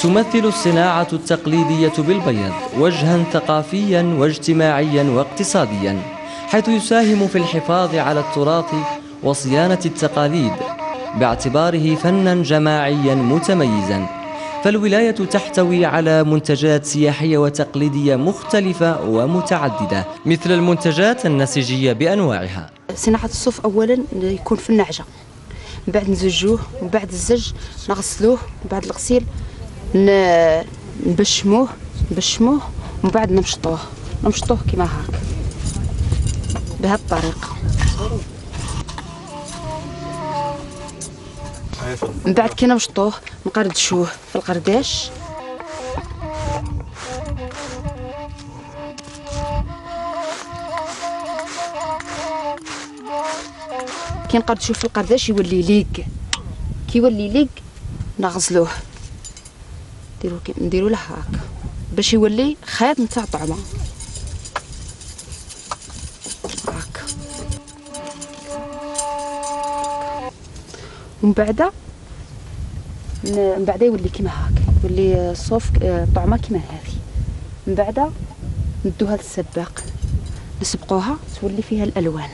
تمثل الصناعة التقليدية بالبيض وجها ثقافيا واجتماعيا واقتصاديا، حيث يساهم في الحفاظ على التراث وصيانة التقاليد باعتباره فنا جماعيا متميزا. فالولاية تحتوي على منتجات سياحية وتقليدية مختلفة ومتعددة، مثل المنتجات النسيجية بأنواعها. صناعة الصوف أولا يكون في النعجة، من بعد نزجوه، ومن بعد الزج نغسلوه، من بعد الغسيل نبشموه ومن بعد نمشطوه كيما هاك بهذه الطريقة. من بعد كي نمشطوه نقردشوه في القرداش، كي نقردشوه في القرداش يولي ليق، كي يولي ليق نغزلوه، نديرو له هاك باش يولي خيط نتاع طعمه هاك. ومن بعد يولي كيما هاك، يولي الصوف طعمه كيما هذه. من بعد ندوها للسباق نسبقوها تولي فيها الالوان.